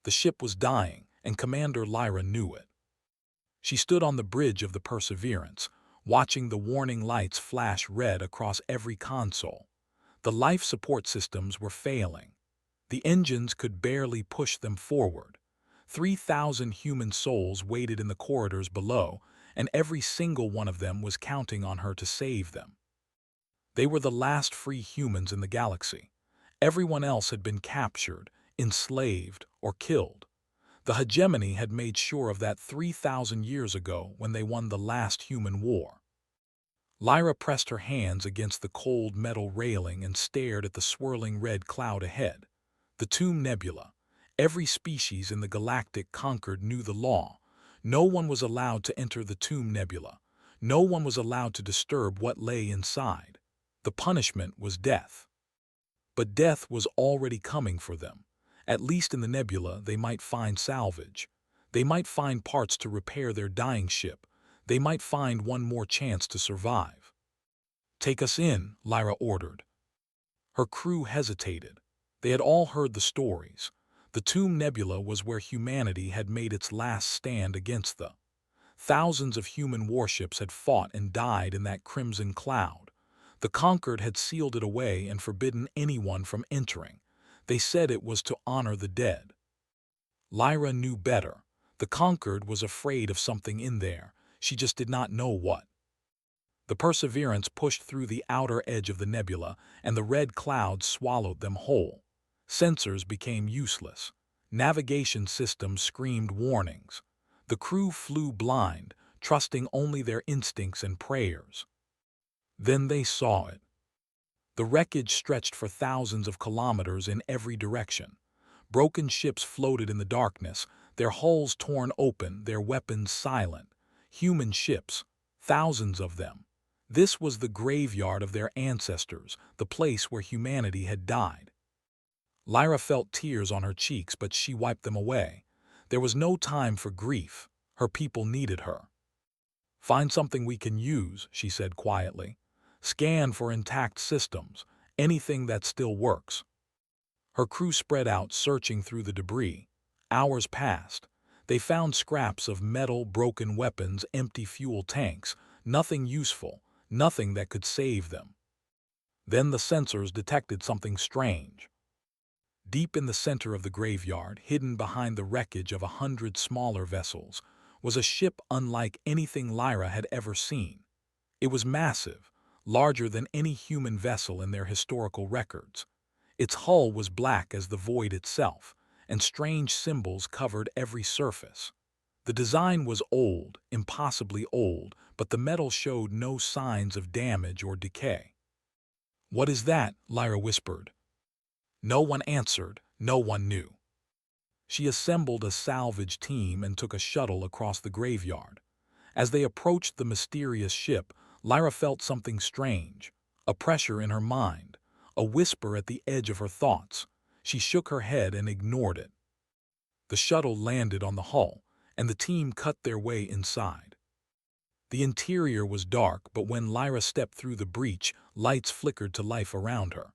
The ship was dying, and Commander Lyra knew it. She stood on the bridge of the Perseverance, watching the warning lights flash red across every console. The life support systems were failing. The engines could barely push them forward. 3,000 human souls waited in the corridors below, and every single one of them was counting on her to save them. They were the last free humans in the galaxy. Everyone else had been captured, enslaved, or killed. The hegemony had made sure of that 3,000 years ago when they won the last human war. Lyra pressed her hands against the cold metal railing and stared at the swirling red cloud ahead. The Tomb Nebula. Every species in the Galactic Concord knew the law. No one was allowed to enter the Tomb Nebula. No one was allowed to disturb what lay inside. The punishment was death. But death was already coming for them. At least in the nebula, they might find salvage. They might find parts to repair their dying ship. They might find one more chance to survive. "Take us in," Lyra ordered. Her crew hesitated. They had all heard the stories. The Tomb Nebula was where humanity had made its last stand against the thousands of human warships had fought and died in that crimson cloud. The Conquered had sealed it away and forbidden anyone from entering. They said it was to honor the dead. Lyra knew better. The Conquered was afraid of something in there. She just did not know what. The Perseverance pushed through the outer edge of the nebula, and the red clouds swallowed them whole. Sensors became useless. Navigation systems screamed warnings. The crew flew blind, trusting only their instincts and prayers. Then they saw it. The wreckage stretched for thousands of kilometers in every direction. Broken ships floated in the darkness, their hulls torn open, their weapons silent. Human ships, thousands of them. This was the graveyard of their ancestors, the place where humanity had died. Lyra felt tears on her cheeks, but she wiped them away. There was no time for grief. Her people needed her. "Find something we can use," she said quietly. "Scan for intact systems, anything that still works." Her crew spread out, searching through the debris. Hours passed. They found scraps of metal, broken weapons, empty fuel tanks, nothing useful, nothing that could save them. Then the sensors detected something strange. Deep in the center of the graveyard, hidden behind the wreckage of 100 smaller vessels, was a ship unlike anything Lyra had ever seen. It was massive, larger than any human vessel in their historical records. Its hull was black as the void itself, and strange symbols covered every surface. The design was old, impossibly old, but the metal showed no signs of damage or decay. "What is that?" Lyra whispered. No one answered, no one knew. She assembled a salvage team and took a shuttle across the graveyard. As they approached the mysterious ship, Lyra felt something strange, a pressure in her mind, a whisper at the edge of her thoughts. She shook her head and ignored it. The shuttle landed on the hull, and the team cut their way inside. The interior was dark, but when Lyra stepped through the breach, lights flickered to life around her.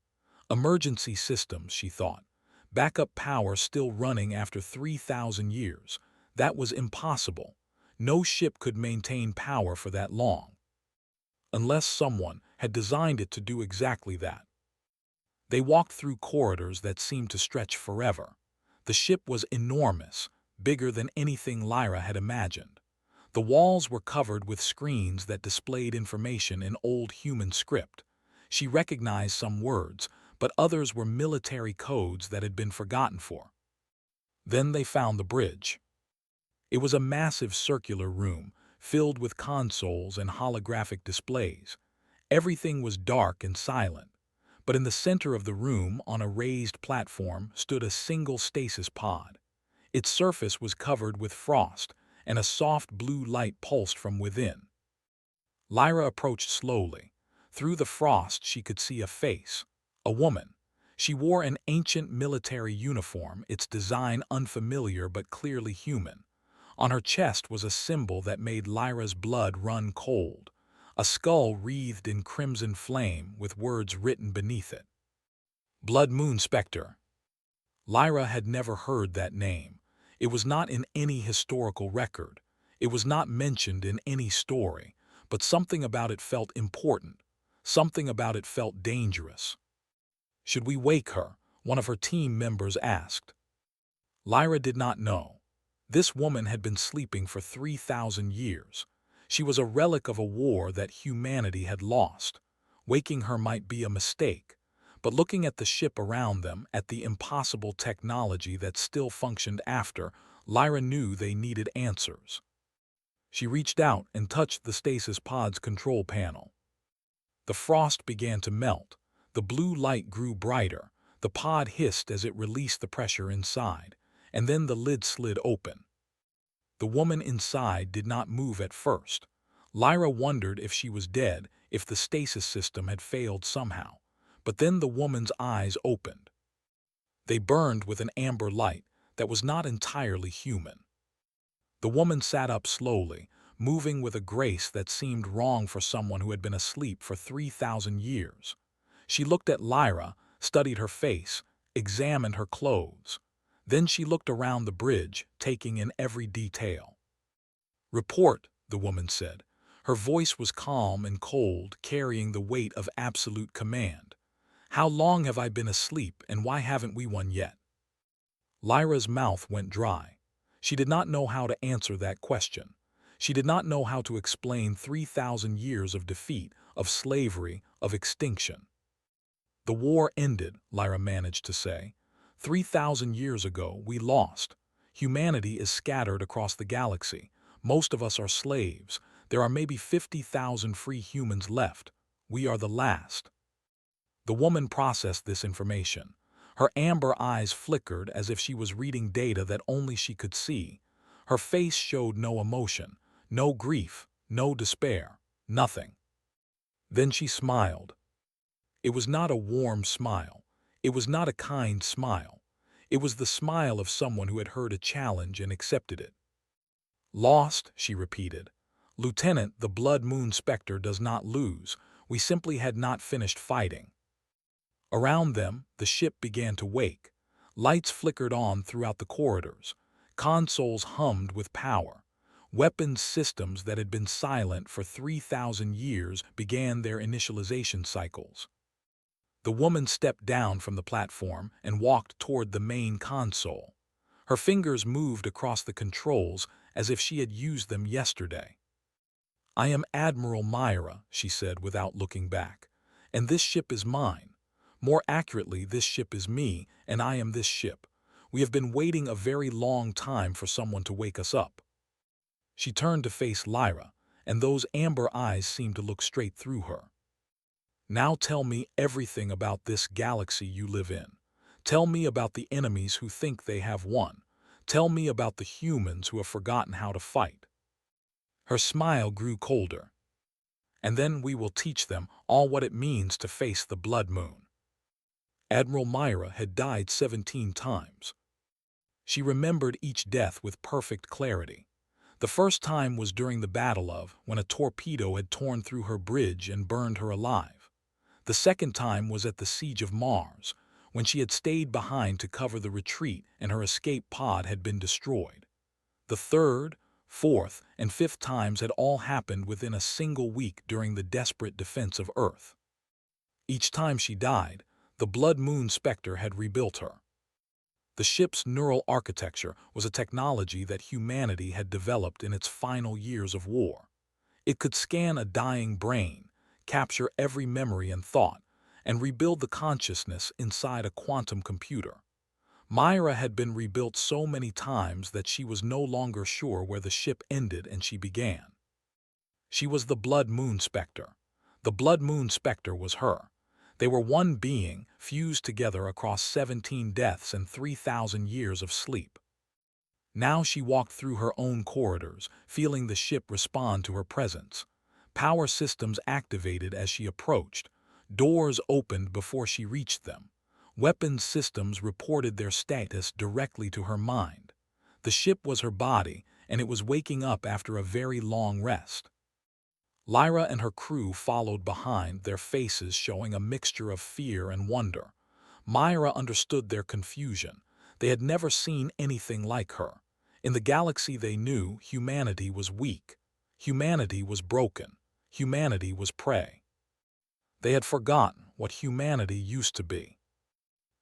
Emergency systems, she thought. Backup power still running after 3,000 years. That was impossible. No ship could maintain power for that long. Unless someone had designed it to do exactly that. They walked through corridors that seemed to stretch forever. The ship was enormous, bigger than anything Lyra had imagined. The walls were covered with screens that displayed information in old human script. She recognized some words, but others were military codes that had been forgotten for. Then they found the bridge. It was a massive circular room, filled with consoles and holographic displays. Everything was dark and silent, but in the center of the room, on a raised platform, stood a single stasis pod. Its surface was covered with frost, and a soft blue light pulsed from within. Lyra approached slowly. Through the frost she could see a face. A woman. She wore an ancient military uniform, its design unfamiliar but clearly human. On her chest was a symbol that made Lyra's blood run cold, a skull wreathed in crimson flame with words written beneath it. Blood Moon Specter. Lyra had never heard that name, It was not in any historical record. It was not mentioned in any story, but something about it felt important. Something about it felt dangerous. "Should we wake her?" one of her team members asked. Lyra did not know. This woman had been sleeping for 3,000 years. She was a relic of a war that humanity had lost. Waking her might be a mistake, but looking at the ship around them, at the impossible technology that still functioned after, Lyra knew they needed answers. She reached out and touched the stasis pod's control panel. The frost began to melt. The blue light grew brighter. The pod hissed as it released the pressure inside, and then the lid slid open. The woman inside did not move at first. Lyra wondered if she was dead, if the stasis system had failed somehow. But then the woman's eyes opened. They burned with an amber light that was not entirely human. The woman sat up slowly, moving with a grace that seemed wrong for someone who had been asleep for 3,000 years. She looked at Lyra, studied her face, examined her clothes. Then she looked around the bridge, taking in every detail. "Report," the woman said. Her voice was calm and cold, carrying the weight of absolute command. "How long have I been asleep, and why haven't we won yet?" Lyra's mouth went dry. She did not know how to answer that question. She did not know how to explain 3,000 years of defeat, of slavery, of extinction. "The war ended," Lyra managed to say. 3,000 years ago, we lost. Humanity is scattered across the galaxy. Most of us are slaves. There are maybe 50,000 free humans left. We are the last." The woman processed this information. Her amber eyes flickered as if she was reading data that only she could see. Her face showed no emotion, no grief, no despair, nothing. Then she smiled. It was not a warm smile. It was not a kind smile. It was the smile of someone who had heard a challenge and accepted it. "Lost," she repeated. "Lieutenant, the Blood Moon Specter does not lose. We simply had not finished fighting." Around them, the ship began to wake. Lights flickered on throughout the corridors. Consoles hummed with power. Weapons systems that had been silent for 3,000 years began their initialization cycles. The woman stepped down from the platform and walked toward the main console. Her fingers moved across the controls as if she had used them yesterday. "I am Admiral Myra," she said without looking back, "and this ship is mine. More accurately, this ship is me, and I am this ship. We have been waiting a very long time for someone to wake us up." She turned to face Lyra, and those amber eyes seemed to look straight through her. "Now tell me everything about this galaxy you live in. Tell me about the enemies who think they have won. Tell me about the humans who have forgotten how to fight." Her smile grew colder. "And then we will teach them all what it means to face the Blood Moon." Admiral Myra had died 17 times. She remembered each death with perfect clarity. The first time was during the Battle of, when a torpedo had torn through her bridge and burned her alive. The second time was at the Siege of Mars, when she had stayed behind to cover the retreat and her escape pod had been destroyed. The third, fourth, and fifth times had all happened within a single week during the desperate defense of Earth. Each time she died, the Blood Moon Specter had rebuilt her. The ship's neural architecture was a technology that humanity had developed in its final years of war. It could scan a dying brain, capture every memory and thought, and rebuild the consciousness inside a quantum computer. Myra had been rebuilt so many times that she was no longer sure where the ship ended and she began. She was the Blood Moon Specter. The Blood Moon Specter was her. They were one being, fused together across 17 deaths and 3,000 years of sleep. Now she walked through her own corridors, feeling the ship respond to her presence. Power systems activated as she approached. Doors opened before she reached them. Weapons systems reported their status directly to her mind. The ship was her body, and it was waking up after a very long rest. Lyra and her crew followed behind, their faces showing a mixture of fear and wonder. Myra understood their confusion. They had never seen anything like her. In the galaxy they knew, humanity was weak. Humanity was broken. Humanity was prey. They had forgotten what humanity used to be.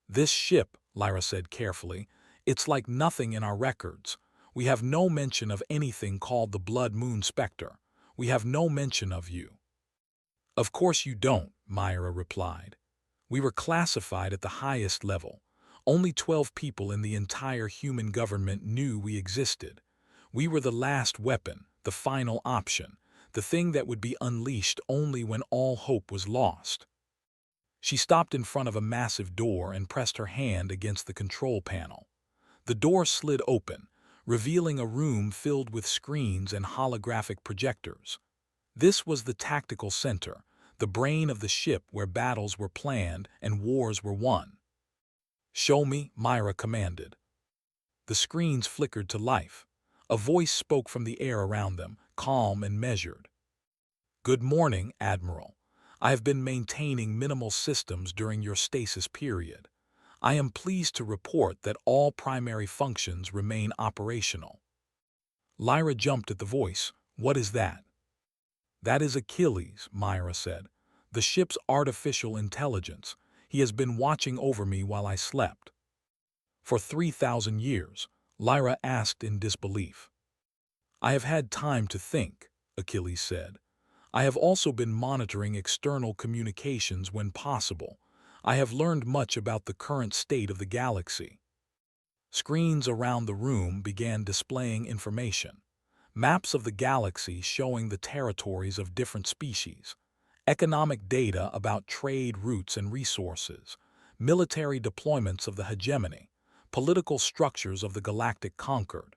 "This ship," Lyra said carefully, "it's like nothing in our records. We have no mention of anything called the Blood Moon Specter. We have no mention of you." "Of course you don't," Myra replied. "We were classified at the highest level. Only 12 people in the entire human government knew we existed. We were the last weapon, the final option, the thing that would be unleashed only when all hope was lost." She stopped in front of a massive door and pressed her hand against the control panel. The door slid open, revealing a room filled with screens and holographic projectors. This was the tactical center, the brain of the ship where battles were planned and wars were won. "Show me," Myra commanded. The screens flickered to life. A voice spoke from the air around them, calm and measured. "Good morning, Admiral. I have been maintaining minimal systems during your stasis period. I am pleased to report that all primary functions remain operational." Lyra jumped at the voice. "What is that?" "That is Achilles," Myra said. "The ship's artificial intelligence. He has been watching over me while I slept." "For 3,000 years?" Lyra asked in disbelief. "I have had time to think," Achilles said. "I have also been monitoring external communications when possible. I have learned much about the current state of the galaxy." Screens around the room began displaying information. Maps of the galaxy showing the territories of different species, economic data about trade routes and resources, military deployments of the hegemony, political structures of the galactic conquered.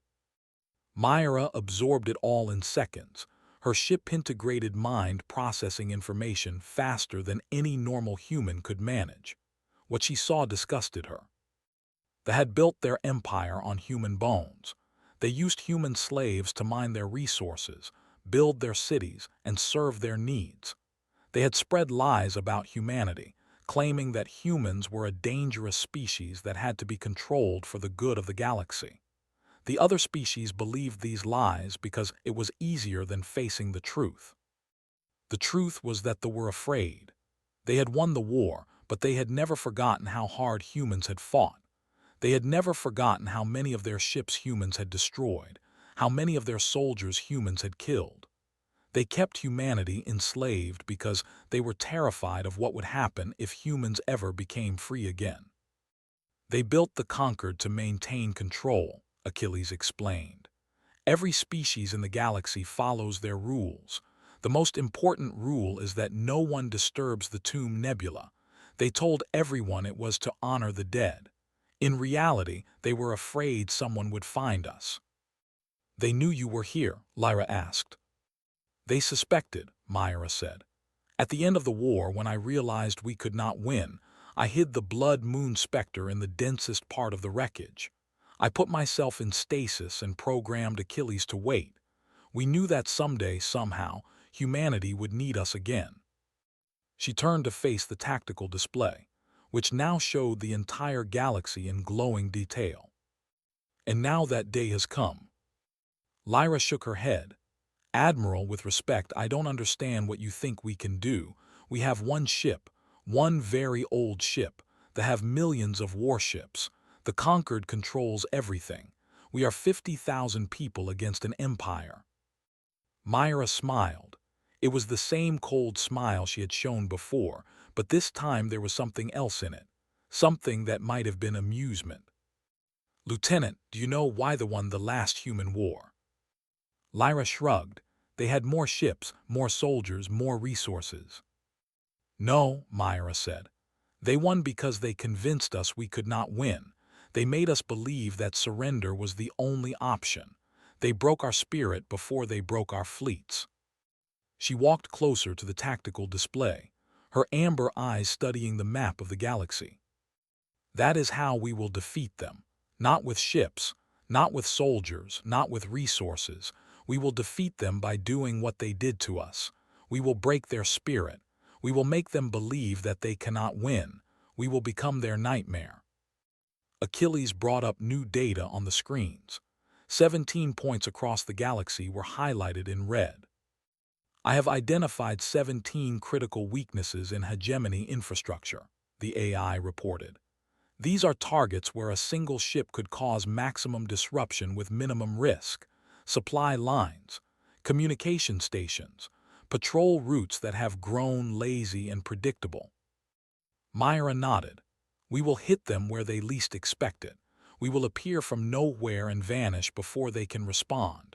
Myra absorbed it all in seconds, her ship-integrated mind processing information faster than any normal human could manage. What she saw disgusted her. They had built their empire on human bones. They used human slaves to mine their resources, build their cities, and serve their needs. They had spread lies about humanity, claiming that humans were a dangerous species that had to be controlled for the good of the galaxy. The other species believed these lies because it was easier than facing the truth. The truth was that they were afraid. They had won the war, but they had never forgotten how hard humans had fought. They had never forgotten how many of their ships humans had destroyed, how many of their soldiers humans had killed. They kept humanity enslaved because they were terrified of what would happen if humans ever became free again. They built the conquered to maintain control, Achilles explained. Every species in the galaxy follows their rules. The most important rule is that no one disturbs the Tomb Nebula. They told everyone it was to honor the dead. In reality, they were afraid someone would find us. "They knew you were here?" Lyra asked. "They suspected," Myra said. "At the end of the war, when I realized we could not win, I hid the Blood Moon Specter in the densest part of the wreckage. I put myself in stasis and programmed Achilles to wait. We knew that someday, somehow, humanity would need us again." She turned to face the tactical display, which now showed the entire galaxy in glowing detail. "And now that day has come." Lyra shook her head. "Admiral, with respect, I don't understand what you think we can do. We have one ship, one very old ship, that have millions of warships. The conquered controls everything. We are 50,000 people against an empire." Myra smiled. It was the same cold smile she had shown before, but this time there was something else in it, something that might have been amusement. "Lieutenant, do you know why they won the last human war?" Lyra shrugged. "They had more ships, more soldiers, more resources." "No," Myra said. "They won because they convinced us we could not win. They made us believe that surrender was the only option. They broke our spirit before they broke our fleets." She walked closer to the tactical display, her amber eyes studying the map of the galaxy. "That is how we will defeat them. Not with ships, not with soldiers, not with resources. We will defeat them by doing what they did to us. We will break their spirit. We will make them believe that they cannot win. We will become their nightmare." Achilles brought up new data on the screens. 17 points across the galaxy were highlighted in red. I have identified 17 critical weaknesses in hegemony infrastructure, the AI reported. These are targets where a single ship could cause maximum disruption with minimum risk: supply lines, communication stations, patrol routes that have grown lazy and predictable. Myra nodded. We will hit them where they least expect it. We will appear from nowhere and vanish before they can respond.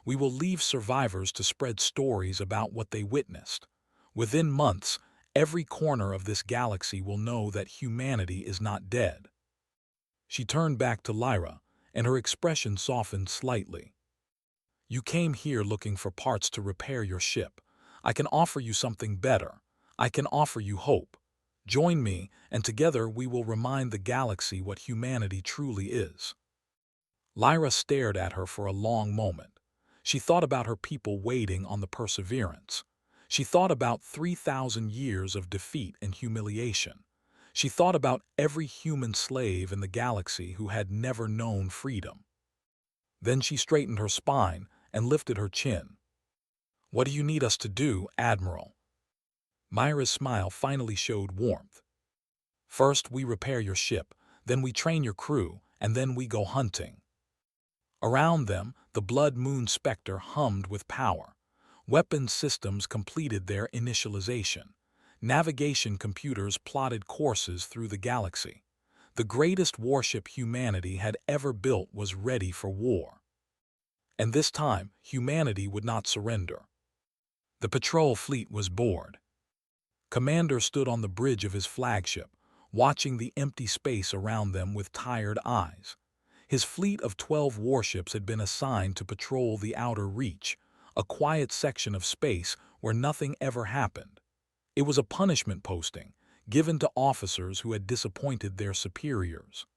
We will leave survivors to spread stories about what they witnessed. Within months, every corner of this galaxy will know that humanity is not dead. She turned back to Lyra, and her expression softened slightly. You came here looking for parts to repair your ship. I can offer you something better. I can offer you hope. Join me, and together we will remind the galaxy what humanity truly is. Lyra stared at her for a long moment. She thought about her people waiting on the Perseverance. She thought about 3,000 years of defeat and humiliation. She thought about every human slave in the galaxy who had never known freedom. Then she straightened her spine and lifted her chin. What do you need us to do, Admiral? Myra's smile finally showed warmth. First, we repair your ship, then we train your crew, and then we go hunting. Around them, the Blood Moon Specter hummed with power. Weapons systems completed their initialization. Navigation computers plotted courses through the galaxy. The greatest warship humanity had ever built was ready for war. And this time, humanity would not surrender. The patrol fleet was bored. Commander stood on the bridge of his flagship, watching the empty space around them with tired eyes. His fleet of 12 warships had been assigned to patrol the outer reach, a quiet section of space where nothing ever happened. It was a punishment posting, given to officers who had disappointed their superiors,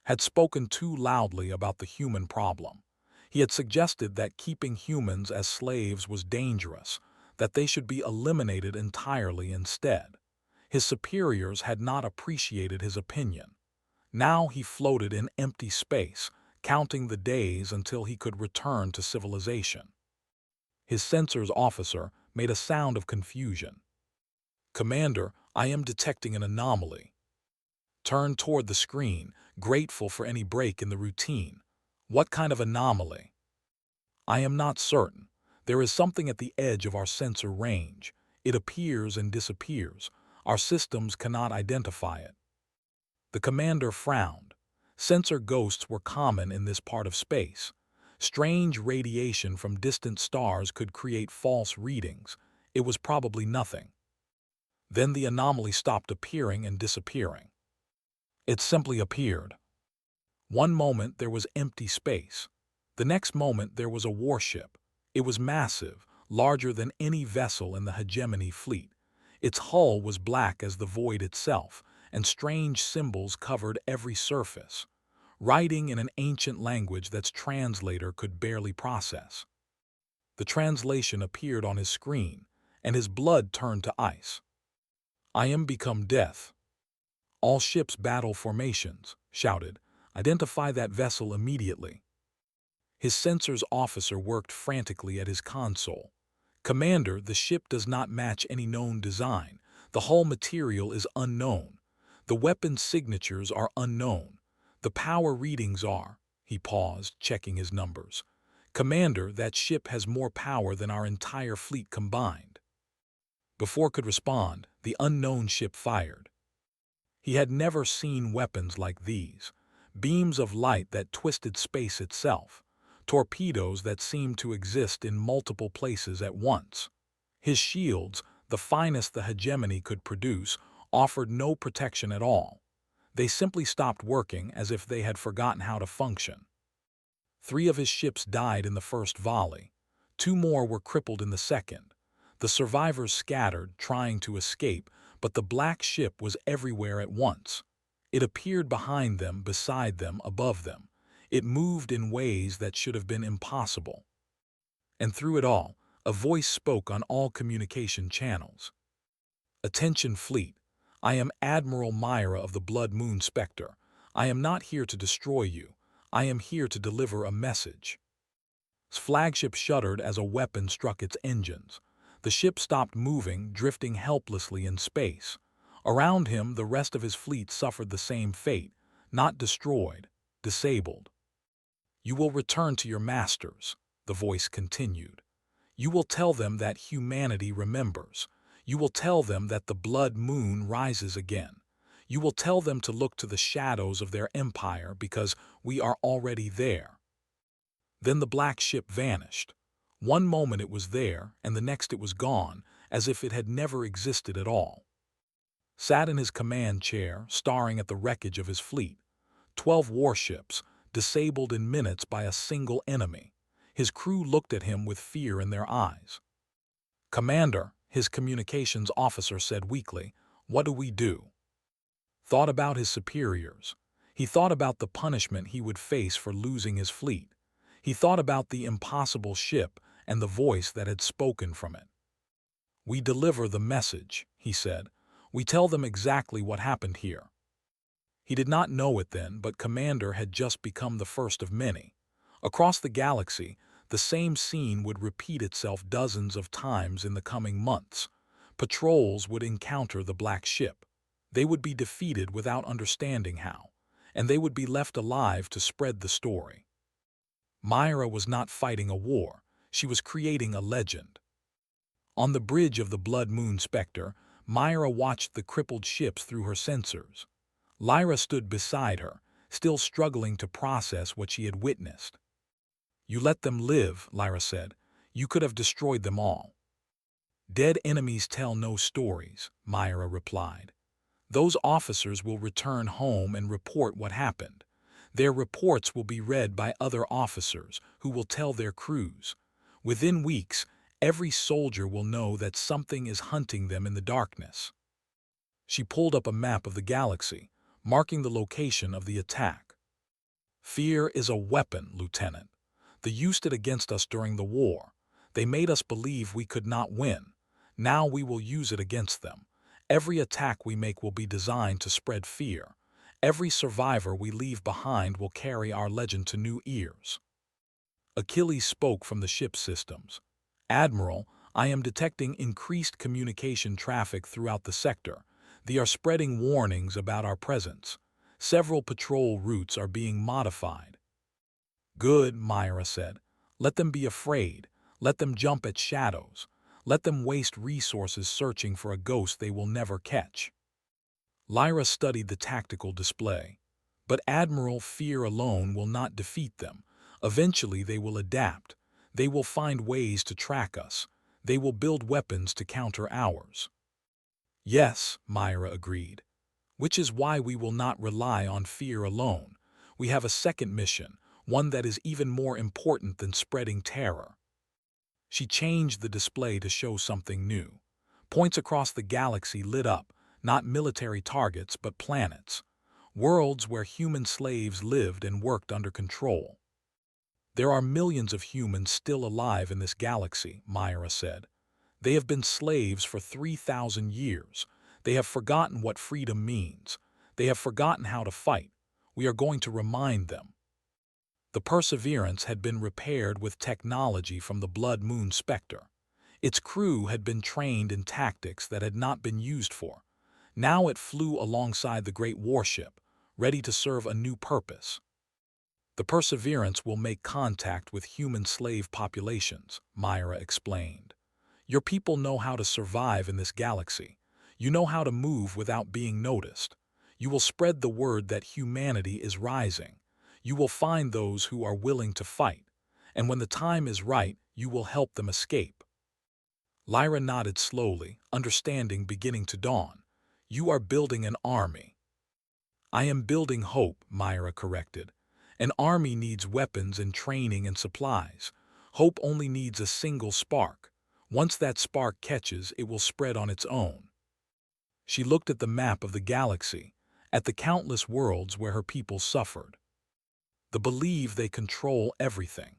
had spoken too loudly about the human problem. He had suggested that keeping humans as slaves was dangerous, that they should be eliminated entirely instead. His superiors had not appreciated his opinion. Now he floated in empty space, counting the days until he could return to civilization. His sensors officer made a sound of confusion. Commander, I am detecting an anomaly. Turned toward the screen, grateful for any break in the routine. What kind of anomaly? I am not certain. There is something at the edge of our sensor range. It appears and disappears. Our systems cannot identify it. The commander frowned. Sensor ghosts were common in this part of space. Strange radiation from distant stars could create false readings. It was probably nothing. Then the anomaly stopped appearing and disappearing. It simply appeared. One moment there was empty space. The next moment there was a warship. It was massive, larger than any vessel in the hegemony fleet. Its hull was black as the void itself, and strange symbols covered every surface, writing in an ancient language that translator could barely process. The translation appeared on his screen, and his blood turned to ice. I am become death. All ships battle formations, shouted. Identify that vessel immediately. His sensors officer worked frantically at his console. Commander, the ship does not match any known design. The hull material is unknown. The weapon signatures are unknown. The power readings are. He paused, checking his numbers. Commander, that ship has more power than our entire fleet combined. Before could respond, the unknown ship fired. He had never seen weapons like these. Beams of light that twisted space itself. Torpedoes that seemed to exist in multiple places at once. His shields, the finest the hegemony could produce, offered no protection at all. They simply stopped working as if they had forgotten how to function. 3 of his ships died in the first volley. 2 more were crippled in the second. The survivors scattered, trying to escape, but the black ship was everywhere at once. It appeared behind them, beside them, above them. It moved in ways that should have been impossible. And through it all, a voice spoke on all communication channels. Attention fleet. I am Admiral Myra of the Blood Moon Specter. I am not here to destroy you. I am here to deliver a message." His flagship shuddered as a weapon struck its engines. The ship stopped moving, drifting helplessly in space. Around him, the rest of his fleet suffered the same fate, not destroyed, disabled. "You will return to your masters," the voice continued. "You will tell them that humanity remembers. You will tell them that the blood moon rises again. You will tell them to look to the shadows of their empire because we are already there." Then the black ship vanished. One moment it was there, and the next it was gone, as if it had never existed at all. Sat in his command chair, staring at the wreckage of his fleet. 12 warships, disabled in minutes by a single enemy. His crew looked at him with fear in their eyes. "Commander," his communications officer said weakly, "what do we do?" Thought about his superiors. He thought about the punishment he would face for losing his fleet. He thought about the impossible ship and the voice that had spoken from it. "We deliver the message," he said. "We tell them exactly what happened here." He did not know it then, but Commander had just become the first of many. Across the galaxy, the same scene would repeat itself dozens of times in the coming months. Patrols would encounter the black ship. They would be defeated without understanding how, and they would be left alive to spread the story. Myra was not fighting a war. She was creating a legend. On the bridge of the Blood Moon Specter, Myra watched the crippled ships through her sensors. Lyra stood beside her, still struggling to process what she had witnessed. "You let them live," Lyra said. "You could have destroyed them all." "Dead enemies tell no stories," Myra replied. "Those officers will return home and report what happened. Their reports will be read by other officers who will tell their crews. Within weeks, every soldier will know that something is hunting them in the darkness." She pulled up a map of the galaxy, marking the location of the attack. "Fear is a weapon, Lieutenant. They used it against us during the war. They made us believe we could not win. Now we will use it against them. Every attack we make will be designed to spread fear. Every survivor we leave behind will carry our legend to new ears." Achilles spoke from the ship's systems. "Admiral, I am detecting increased communication traffic throughout the sector. They are spreading warnings about our presence. Several patrol routes are being modified." "Good," Myra said. "Let them be afraid. Let them jump at shadows. Let them waste resources searching for a ghost they will never catch." Lyra studied the tactical display. "But Admiral, fear alone will not defeat them. Eventually they will adapt. They will find ways to track us. They will build weapons to counter ours." "Yes," Myra agreed. "Which is why we will not rely on fear alone. We have a second mission, one that is even more important than spreading terror." She changed the display to show something new. Points across the galaxy lit up, not military targets but planets. Worlds where human slaves lived and worked under control. "There are millions of humans still alive in this galaxy," Myra said. "They have been slaves for 3,000 years. They have forgotten what freedom means. They have forgotten how to fight. We are going to remind them." The Perseverance had been repaired with technology from the Blood Moon Specter. Its crew had been trained in tactics that had not been used for. Now it flew alongside the great warship, ready to serve a new purpose. "The Perseverance will make contact with human slave populations," Myra explained. "Your people know how to survive in this galaxy. You know how to move without being noticed. You will spread the word that humanity is rising. You will find those who are willing to fight. And when the time is right, you will help them escape." Lyra nodded slowly, understanding beginning to dawn. "You are building an army." "I am building hope," Myra corrected. "An army needs weapons and training and supplies. Hope only needs a single spark. Once that spark catches, it will spread on its own." She looked at the map of the galaxy, at the countless worlds where her people suffered. They believe they control everything.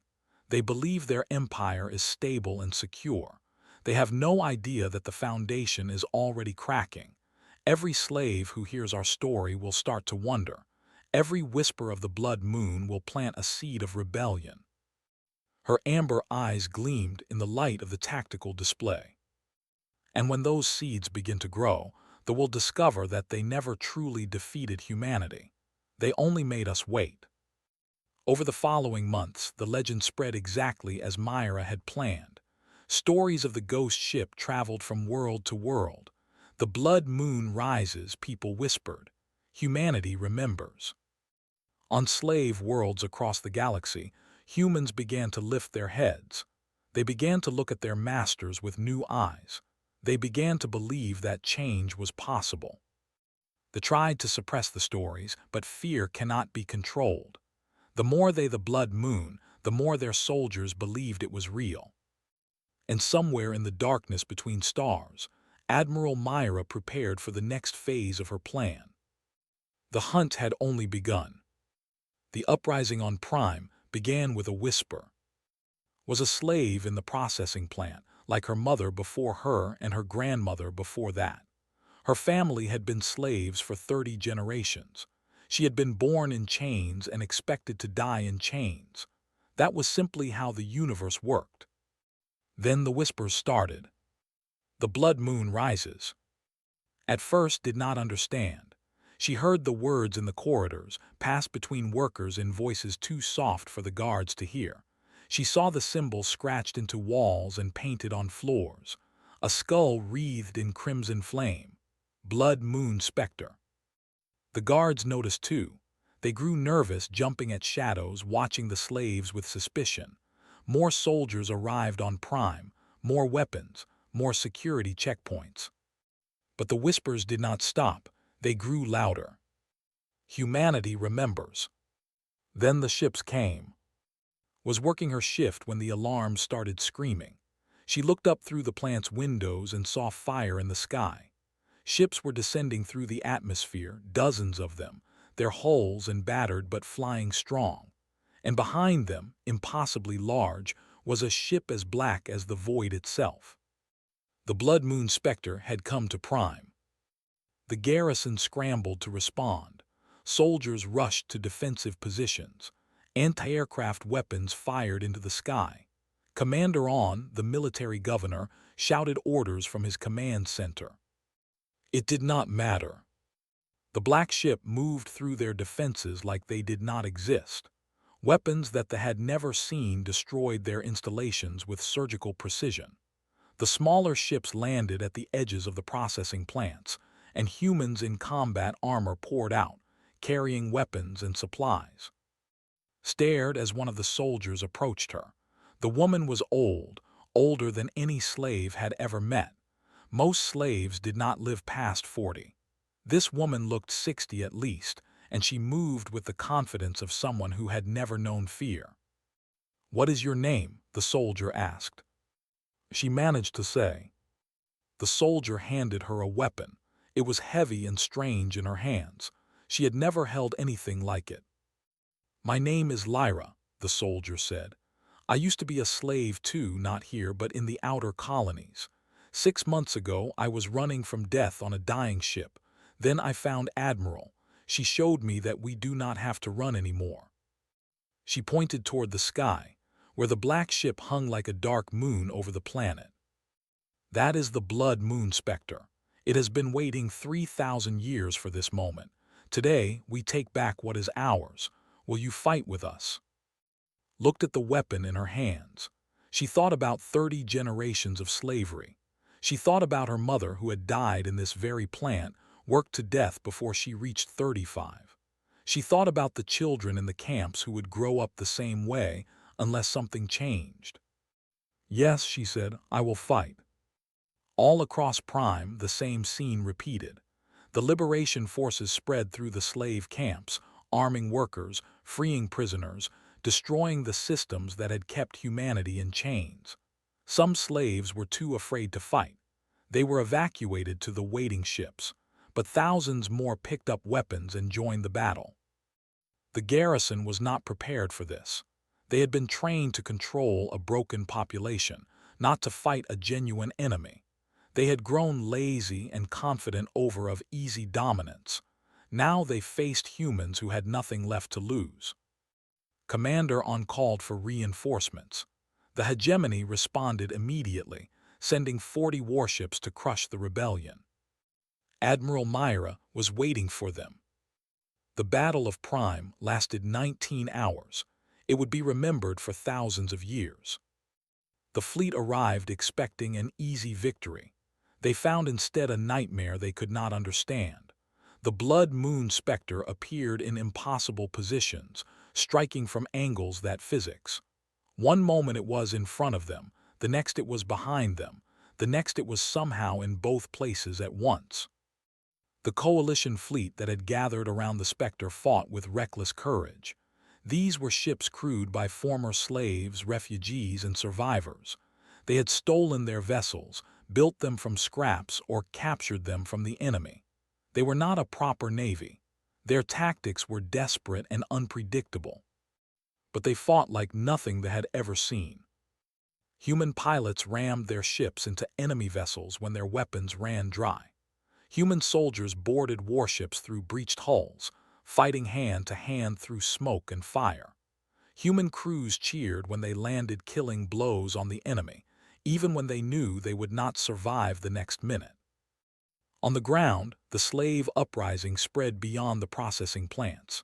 They believe their empire is stable and secure. They have no idea that the foundation is already cracking. Every slave who hears our story will start to wonder, Every whisper of the blood moon will plant a seed of rebellion. Her amber eyes gleamed in the light of the tactical display. And when those seeds begin to grow, they will discover that they never truly defeated humanity. They only made us wait. Over the following months, the legend spread exactly as Myra had planned. Stories of the ghost ship traveled from world to world. The blood moon rises, people whispered. Humanity remembers. On slave worlds across the galaxy, humans began to lift their heads. They began to look at their masters with new eyes. They began to believe that change was possible. They tried to suppress the stories, but fear cannot be controlled. The more the blood moon, the more their soldiers believed it was real. And somewhere in the darkness between stars, Admiral Myra prepared for the next phase of her plan. The hunt had only begun. The uprising on Prime began with a whisper. Was a slave in the processing plant, like her mother before her and her grandmother before that. Her family had been slaves for 30 generations. She had been born in chains and expected to die in chains. That was simply how the universe worked. Then the whispers started. The blood moon rises. At first did not understand. She heard the words in the corridors, passed between workers in voices too soft for the guards to hear. She saw the symbols scratched into walls and painted on floors. A skull wreathed in crimson flame. Blood moon Specter. The guards noticed too. They grew nervous, jumping at shadows, watching the slaves with suspicion. More soldiers arrived on Prime, more weapons, more security checkpoints. But the whispers did not stop. They grew louder. Humanity remembers. Then the ships came. Was working her shift when the alarms started screaming. She looked up through the plant's windows and saw fire in the sky. Ships were descending through the atmosphere, dozens of them, their hulls and battered but flying strong. And behind them, impossibly large, was a ship as black as the void itself. The blood moon Specter had come to Prime. The garrison scrambled to respond. Soldiers rushed to defensive positions. Anti-aircraft weapons fired into the sky. Commander On, the military governor, shouted orders from his command center. It did not matter. The black ship moved through their defenses like they did not exist. Weapons that they had never seen destroyed their installations with surgical precision. The smaller ships landed at the edges of the processing plants, and humans in combat armor poured out, carrying weapons and supplies. Stared as one of the soldiers approached her. The woman was old, older than any slave had ever met. Most slaves did not live past 40. This woman looked 60 at least, and she moved with the confidence of someone who had never known fear. "What is your name?" the soldier asked. She managed to say. The soldier handed her a weapon. It was heavy and strange in her hands. She had never held anything like it. "My name is Lyra," the soldier said. "I used to be a slave too, not here but in the outer colonies. 6 months ago I was running from death on a dying ship. Then I found Admiral. She showed me that we do not have to run anymore." She pointed toward the sky, where the black ship hung like a dark moon over the planet. "That is the blood moon Specter. It has been waiting 3,000 years for this moment. Today we take back what is ours. Will you fight with us?" Looked at the weapon in her hands. She thought about 30 generations of slavery. She thought about her mother who had died in this very plant, worked to death before she reached 35. She thought about the children in the camps who would grow up the same way unless something changed. "Yes," she said, "I will fight." All across Prime, the same scene repeated. The liberation forces spread through the slave camps, arming workers, freeing prisoners, destroying the systems that had kept humanity in chains. Some slaves were too afraid to fight. They were evacuated to the waiting ships, but thousands more picked up weapons and joined the battle. The garrison was not prepared for this. They had been trained to control a broken population, not to fight a genuine enemy. They had grown lazy and confident of easy dominance. Now they faced humans who had nothing left to lose. Commander On called for reinforcements. The hegemony responded immediately, sending 40 warships to crush the rebellion. Admiral Myra was waiting for them. The Battle of Prime lasted 19 hours. It would be remembered for thousands of years. The fleet arrived expecting an easy victory. They found instead a nightmare they could not understand. The Blood Moon Specter appeared in impossible positions, striking from angles that physics. One moment it was in front of them, the next it was behind them, the next it was somehow in both places at once. The coalition fleet that had gathered around the Specter fought with reckless courage. These were ships crewed by former slaves, refugees, and survivors. They had stolen their vessels, built them from scraps, or captured them from the enemy. They were not a proper navy. Their tactics were desperate and unpredictable. But they fought like nothing they had ever seen. Human pilots rammed their ships into enemy vessels when their weapons ran dry. Human soldiers boarded warships through breached hulls, fighting hand to hand through smoke and fire. Human crews cheered when they landed killing blows on the enemy, even when they knew they would not survive the next minute. On the ground, the slave uprising spread beyond the processing plants.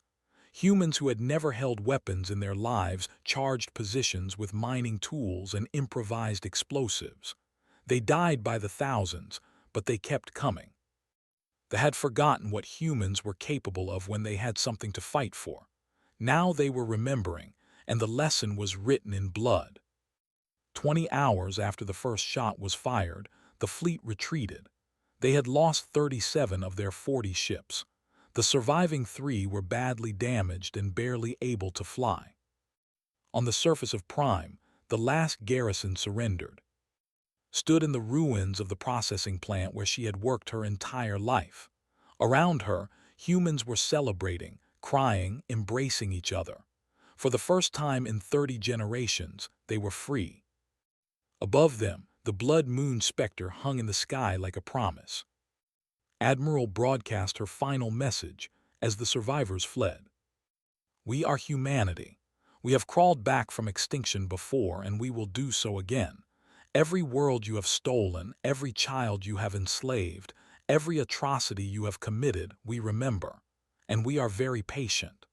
Humans who had never held weapons in their lives charged positions with mining tools and improvised explosives. They died by the thousands, but they kept coming. They had forgotten what humans were capable of when they had something to fight for. Now they were remembering, and the lesson was written in blood. 20 hours after the first shot was fired, the fleet retreated. They had lost 37 of their 40 ships. The surviving 3 were badly damaged and barely able to fly. On the surface of Prime, the last garrison surrendered. Stood in the ruins of the processing plant where she had worked her entire life. Around her, humans were celebrating, crying, embracing each other. For the first time in 30 generations, they were free. Above them, the Blood Moon Specter hung in the sky like a promise. Admiral broadcast her final message as the survivors fled. "We are humanity. We have crawled back from extinction before, and we will do so again. Every world you have stolen, every child you have enslaved, every atrocity you have committed, we remember, and we are very patient."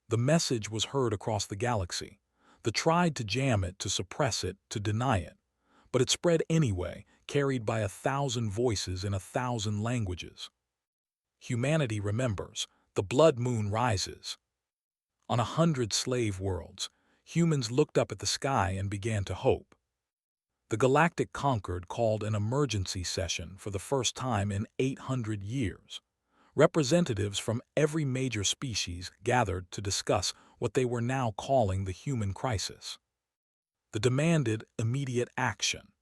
The message was heard across the galaxy. They tried to jam it, to suppress it, to deny it. But it spread anyway, carried by 1,000 voices in 1,000 languages. Humanity remembers. The blood moon rises. On 100 slave worlds, humans looked up at the sky and began to hope. The Galactic Concord called an emergency session for the first time in 800 years. Representatives from every major species gathered to discuss what they were now calling the human crisis. They demanded immediate action.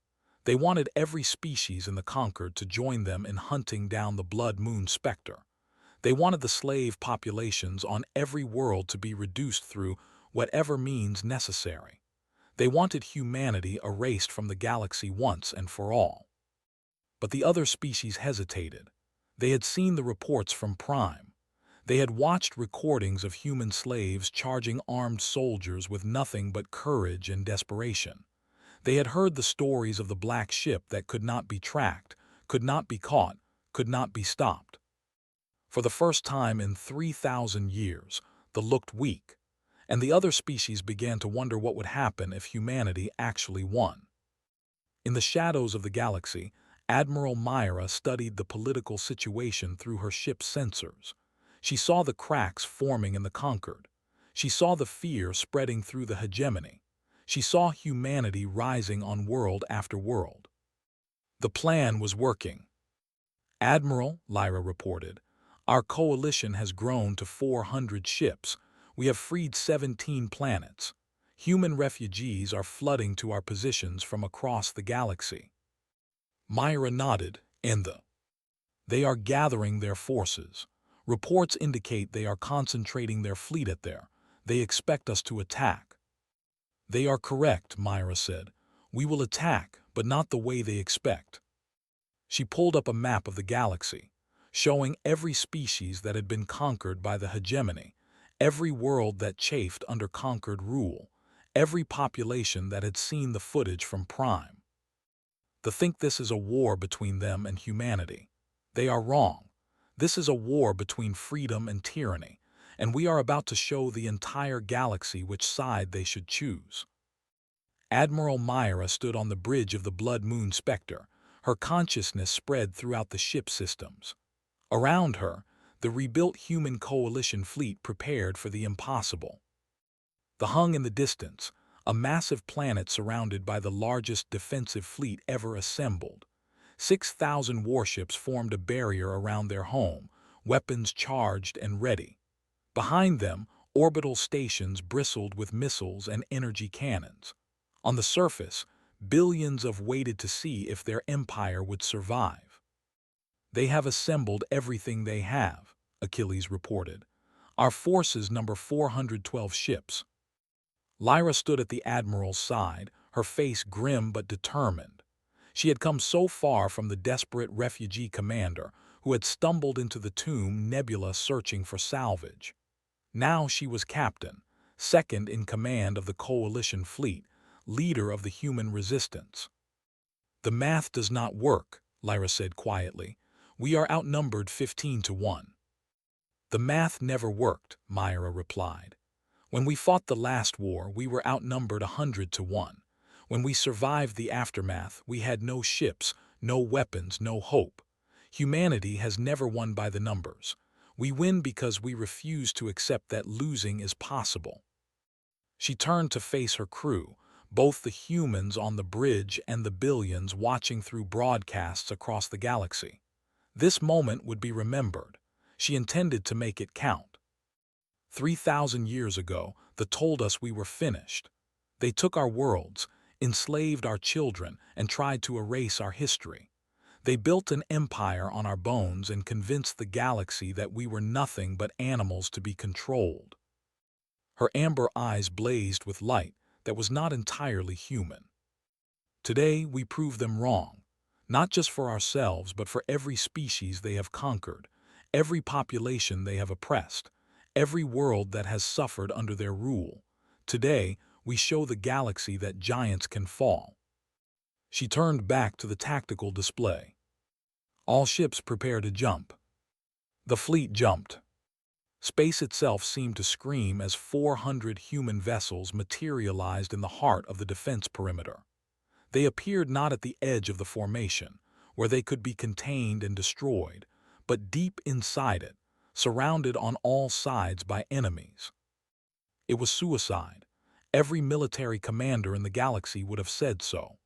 They wanted every species in the Concord to join them in hunting down the Blood Moon Specter. They wanted the slave populations on every world to be reduced through whatever means necessary. They wanted humanity erased from the galaxy once and for all. But the other species hesitated. They had seen the reports from Prime. They had watched recordings of human slaves charging armed soldiers with nothing but courage and desperation. They had heard the stories of the black ship that could not be tracked, could not be caught, could not be stopped. For the first time in 3,000 years, they looked weak, and the other species began to wonder what would happen if humanity actually won. In the shadows of the galaxy, Admiral Myra studied the political situation through her ship's sensors. She saw the cracks forming in the Concord. She saw the fear spreading through the hegemony. She saw humanity rising on world after world. The plan was working. "Admiral," Lyra reported, "our coalition has grown to 400 ships. We have freed 17 planets. Human refugees are flooding to our positions from across the galaxy." Myra nodded, They are gathering their forces. Reports indicate they are concentrating their fleet at there. They expect us to attack." "They are correct," Myra said. "We will attack, but not the way they expect." She pulled up a map of the galaxy. showing every species that had been conquered by the hegemony, every world that chafed under conquered rule, every population that had seen the footage from Prime. To think this is a war between them and humanity. They are wrong. This is a war between freedom and tyranny, and we are about to show the entire galaxy which side they should choose. Admiral Myra stood on the bridge of the Blood Moon Specter, her consciousness spread throughout the ship systems. Around her, the rebuilt human coalition fleet prepared for the impossible. The hung in the distance, a massive planet surrounded by the largest defensive fleet ever assembled. 6,000 warships formed a barrier around their home, weapons charged and ready. Behind them, orbital stations bristled with missiles and energy cannons. On the surface, billions of waited to see if their empire would survive. They have assembled everything they have, Achilles reported. Our forces number 412 ships. Lyra stood at the admiral's side, her face grim but determined. She had come so far from the desperate refugee commander who had stumbled into the tomb nebula searching for salvage. Now she was captain, second in command of the coalition fleet, leader of the human resistance. The math does not work, Lyra said quietly. We are outnumbered 15-1. The math never worked, Myra replied. When we fought the last war, we were outnumbered 100-1. When we survived the aftermath, we had no ships, no weapons, no hope. Humanity has never won by the numbers. We win because we refuse to accept that losing is possible. She turned to face her crew, both the humans on the bridge and the billions watching through broadcasts across the galaxy. This moment would be remembered. She intended to make it count. 3,000 years ago, they told us we were finished. They took our worlds, enslaved our children, and tried to erase our history. They built an empire on our bones and convinced the galaxy that we were nothing but animals to be controlled. Her amber eyes blazed with light that was not entirely human. Today, we prove them wrong, not just for ourselves, but for every species they have conquered, every population they have oppressed, every world that has suffered under their rule. Today, we show the galaxy that giants can fall. She turned back to the tactical display. All ships prepare to jump. The fleet jumped. Space itself seemed to scream as 400 human vessels materialized in the heart of the defense perimeter. They appeared not at the edge of the formation, where they could be contained and destroyed, but deep inside it, surrounded on all sides by enemies. It was suicide. Every military commander in the galaxy would have said so.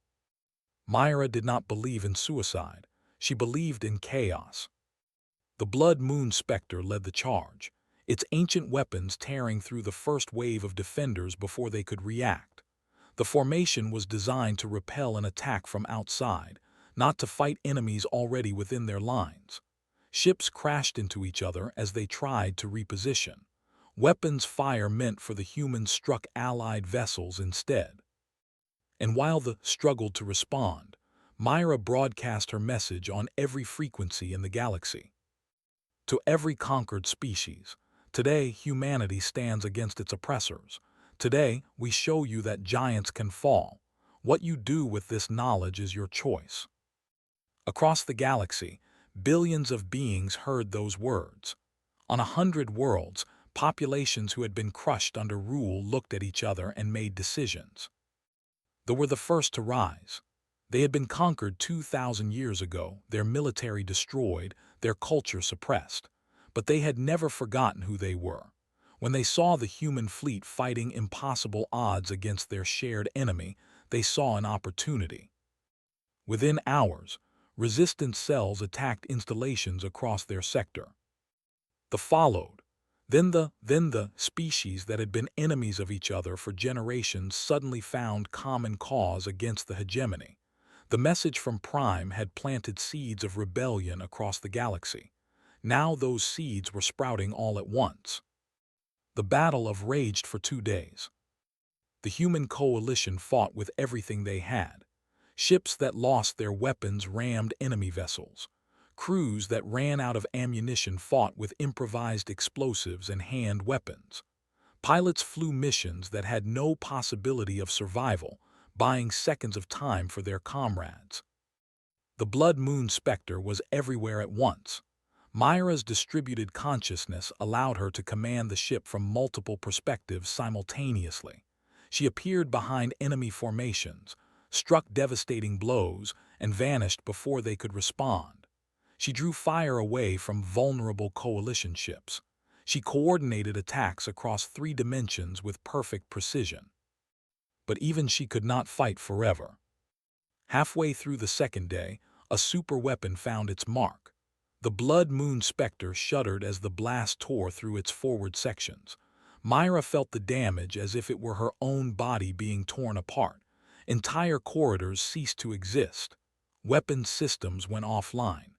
Myra did not believe in suicide. She believed in chaos. The Blood Moon Specter led the charge, its ancient weapons tearing through the first wave of defenders before they could react. The formation was designed to repel an attack from outside, not to fight enemies already within their lines. Ships crashed into each other as they tried to reposition. Weapons fire meant for the humans struck allied vessels instead. And while they struggled to respond, Myra broadcast her message on every frequency in the galaxy. To every conquered species, today humanity stands against its oppressors. Today we show you that giants can fall. What you do with this knowledge is your choice. Across the galaxy, billions of beings heard those words. On 100 worlds, populations who had been crushed under rule looked at each other and made decisions. They were the first to rise. They had been conquered 2,000 years ago, their military destroyed, their culture suppressed. But they had never forgotten who they were. When they saw the human fleet fighting impossible odds against their shared enemy, they saw an opportunity. Within hours, resistance cells attacked installations across their sector. The followed. Then the species that had been enemies of each other for generations suddenly found common cause against the hegemony. The message from Prime had planted seeds of rebellion across the galaxy. Now those seeds were sprouting all at once. The battle raged for 2 days. The human coalition fought with everything they had. Ships that lost their weapons rammed enemy vessels. Crews that ran out of ammunition fought with improvised explosives and hand weapons. Pilots flew missions that had no possibility of survival, buying seconds of time for their comrades. The Blood Moon Specter was everywhere at once. Myra's distributed consciousness allowed her to command the ship from multiple perspectives simultaneously. She appeared behind enemy formations, struck devastating blows, and vanished before they could respond. She drew fire away from vulnerable coalition ships. She coordinated attacks across 3 dimensions with perfect precision. But even she could not fight forever. Halfway through the second day, a superweapon found its mark. The Blood Moon Specter shuddered as the blast tore through its forward sections. Myra felt the damage as if it were her own body being torn apart. Entire corridors ceased to exist. Weapon systems went offline.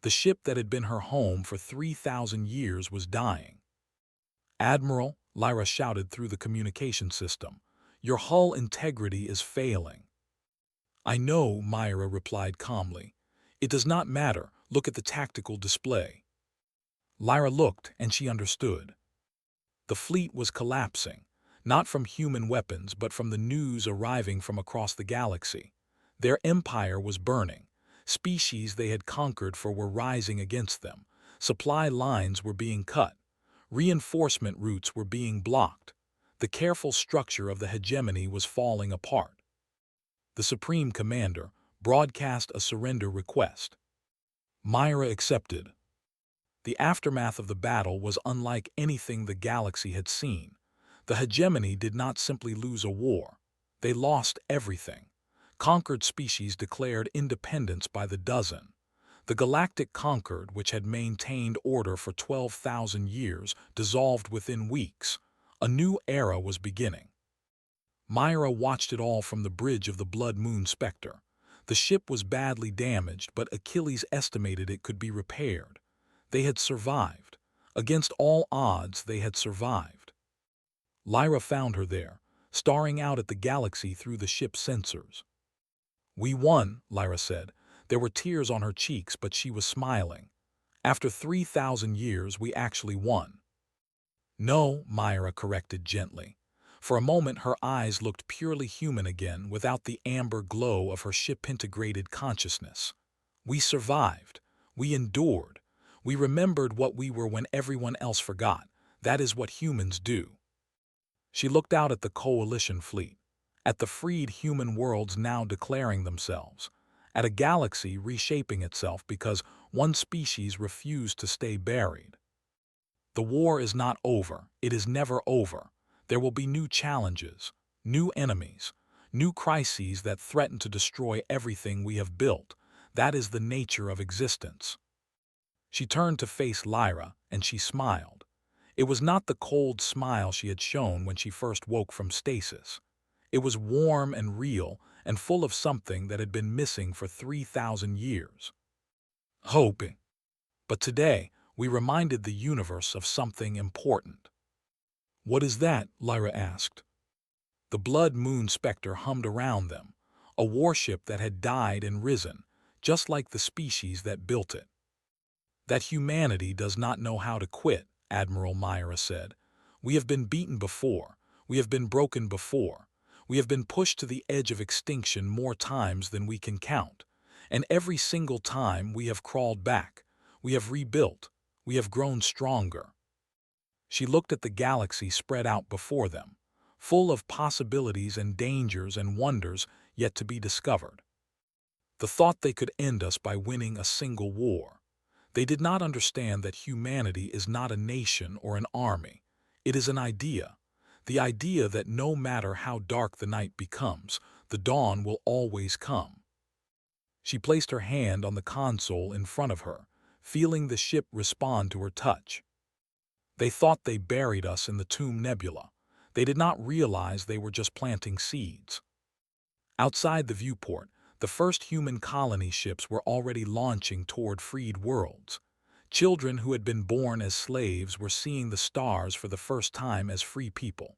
The ship that had been her home for 3,000 years was dying. "Admiral," Lyra shouted through the communication system, "your hull integrity is failing." "I know," Myra replied calmly. "It does not matter. Look at the tactical display." Lyra looked, and she understood. The fleet was collapsing, not from human weapons but from the news arriving from across the galaxy. Their empire was burning. Species they had conquered were rising against them. Supply lines were being cut. Reinforcement routes were being blocked. The careful structure of the hegemony was falling apart. The Supreme Commander broadcast a surrender request. Myra accepted. The aftermath of the battle was unlike anything the galaxy had seen. The hegemony did not simply lose a war. They lost everything. Conquered species declared independence by the dozen. The Galactic Concord, which had maintained order for 12,000 years, dissolved within weeks. A new era was beginning. Myra watched it all from the bridge of the Blood Moon Specter. The ship was badly damaged, but Achilles estimated it could be repaired. They had survived. Against all odds, they had survived. Lyra found her there, staring out at the galaxy through the ship's sensors. "We won," Lyra said. There were tears on her cheeks, but she was smiling. "After 3,000 years, we actually won." "No," Myra corrected gently. For a moment her eyes looked purely human again, without the amber glow of her ship-integrated consciousness. "We survived. We endured. We remembered what we were when everyone else forgot. That is what humans do." She looked out at the coalition fleet, at the freed human worlds now declaring themselves, at a galaxy reshaping itself because one species refused to stay buried. The war is not over. It is never over. There will be new challenges, new enemies, new crises that threaten to destroy everything we have built. That is the nature of existence. She turned to face Lyra, and she smiled. It was not the cold smile she had shown when she first woke from stasis. It was warm and real and full of something that had been missing for 3,000 years. Hope. But today, we reminded the universe of something important. "What is that?" Lyra asked. The Blood Moon Specter hummed around them, a warship that had died and risen, just like the species that built it. "That humanity does not know how to quit," Admiral Myra said. "We have been beaten before. We have been broken before. We have been pushed to the edge of extinction more times than we can count. And every single time we have crawled back. We have rebuilt. We have grown stronger." She looked at the galaxy spread out before them, full of possibilities and dangers and wonders yet to be discovered. The thought they could end us by winning a single war. They did not understand that humanity is not a nation or an army. It is an idea. The idea that no matter how dark the night becomes, the dawn will always come. She placed her hand on the console in front of her, feeling the ship respond to her touch. They thought they buried us in the Tomb Nebula. They did not realize they were just planting seeds. Outside the viewport, the first human colony ships were already launching toward freed worlds. Children who had been born as slaves were seeing the stars for the first time as free people.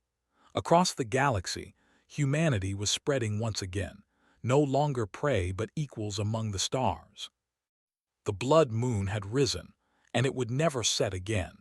Across the galaxy, humanity was spreading once again, no longer prey but equals among the stars. The blood moon had risen, and it would never set again.